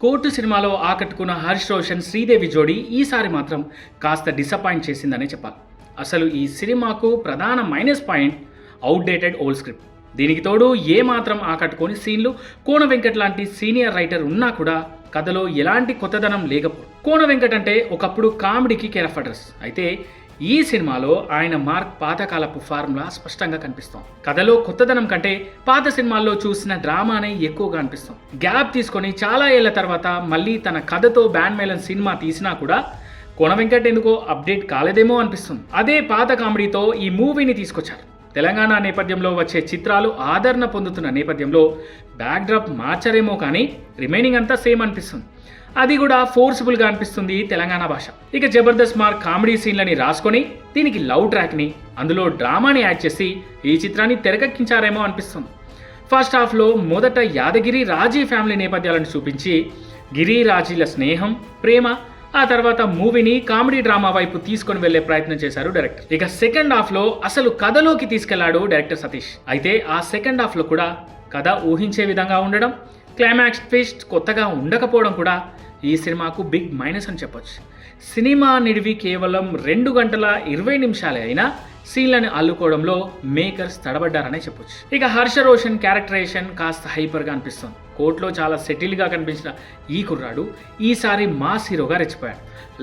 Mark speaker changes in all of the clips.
Speaker 1: Court సినిమాలో ఆకట్టుకున్న హర్ష్ రోషన్ శ్రీదేవి జోడీ ఈసారి మాత్రం కాస్త డిసప్పాయింట్ చేసిందనే చెప్పాలి. అసలు ఈ సినిమాకు ప్రధాన minus point outdated old script. దీనికి తోడు ఏమాత్రం ఆకట్టుకోని సీన్లు, కోన వెంకట్ లాంటి సీనియర్ రైటర్ ఉన్నా కూడా కథలో ఎలాంటి కొత్తదనం లేకపోవడం. కోన వెంకట్ అంటే ఒకప్పుడు కామెడీకి కేర్ ఆఫ్ అడ్రస్. అయితే ఈ సినిమాలో ఆయన మార్క్ పాతకాలపు ఫార్ములా స్పష్టంగా కనిపిస్తోంది. కథలో కొత్తదనం కంటే పాత సినిమాల్లో చూసిన డ్రామానే ఎక్కువగా అనిపిస్తుంది. గ్యాప్ తీసుకొని చాలా ఏళ్ల తర్వాత మళ్ళీ తన కథతో బ్యాండ్ మేళన్ సినిమా తీసినా కూడా కోన వెంకట్ ఎందుకో అప్డేట్ కాలేదేమో అనిపిస్తుంది. అదే పాత కామెడీతో ఈ మూవీని తీసుకొచ్చారు. తెలంగాణ నేపథ్యంలో వచ్చే చిత్రాలు ఆదరణ పొందుతున్న నేపథ్యంలో బ్యాక్డ్రాప్ మార్చరేమో కానీ రిమైనింగ్ అంతా సేమ్ అనిపిస్తుంది. అది కూడా ఫోర్స్ఫుల్గా అనిపిస్తుంది తెలంగాణ భాష. ఇక జబర్దస్త్ మార్క్ కామెడీ సీన్లని రాసుకొని దీనికి లవ్ ట్రాక్ని, అందులో డ్రామాని యాడ్ చేసి ఈ చిత్రాన్ని తెరకెక్కించారేమో అనిపిస్తుంది. ఫస్ట్ హాఫ్లో మొదట యాదగిరి రాజీ ఫ్యామిలీ నేపథ్యాలను చూపించి గిరి రాజీల స్నేహం, ప్రేమ, ఆ తర్వాత మూవీని కామెడీ డ్రామా వైపు తీసుకొని వెళ్లే ప్రయత్నం చేశారు డైరెక్టర్. ఇక సెకండ్ హాఫ్లో అసలు కథలోకి తీసుకెళ్లాడు డైరెక్టర్ సతీష్. అయితే ఆ సెకండ్ హాఫ్లో కూడా కథ ఊహించే విధంగా ఉండడం, క్లైమాక్స్ ట్విస్ట్ కొత్తగా ఉండకపోవడం కూడా ఈ సినిమాకు బిగ్ మైనస్ అని చెప్పొచ్చు. సినిమా నిడివి కేవలం 2 గంటల 20 నిమిషాలే అయినా సీన్లను అల్లుకోవడంలో మేకర్స్ తడబడ్డారనే చెప్పొచ్చు. ఇక హర్ష రోషన్ క్యారెక్టరైజేషన్ కాస్త హైపర్గా అనిపిస్తుంది. కోర్టులో చాలా సెటిల్గా కనిపించిన ఈ కుర్రాడు ఈసారి మాస్ హీరోగా రెచ్చిపోయాడు.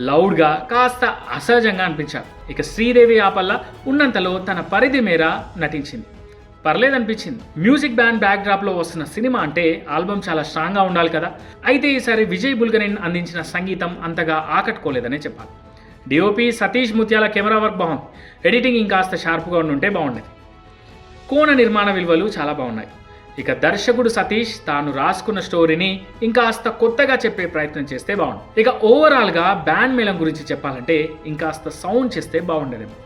Speaker 1: లౌడ్గా, కాస్త అసహజంగా అనిపించాడు. ఇక శ్రీదేవి ఆపల్ల ఉన్నంతలో తన పరిధి మేర నటించింది. పర్లేదనిపించింది. మ్యూజిక్ బ్యాండ్ బ్యాక్డ్రాప్లో వస్తున్న సినిమా అంటే ఆల్బమ్ చాలా స్ట్రాంగ్గా ఉండాలి కదా. అయితే ఈసారి విజయ్ బుల్గనేన్ అందించిన సంగీతం అంతగా ఆకట్టుకోలేదనే చెప్పాలి. డిఓపి సతీష్ ముత్యాల కెమెరా వర్క్ బాగుంది. ఎడిటింగ్ ఇంకాస్త షార్ప్గా ఉంటే బాగుండేది. కోన నిర్మాణ విలువలు చాలా బాగున్నాయి. ఇక దర్శకుడు సతీష్ తాను రాసుకున్న స్టోరీని ఇంకాస్త కొత్తగా చెప్పే ప్రయత్నం చేస్తే బాగుంది. ఇక ఓవరాల్గా బ్యాండ్ మేళం గురించి చెప్పాలంటే ఇంకాస్త సౌండ్ చేస్తే బాగుండేదేమో.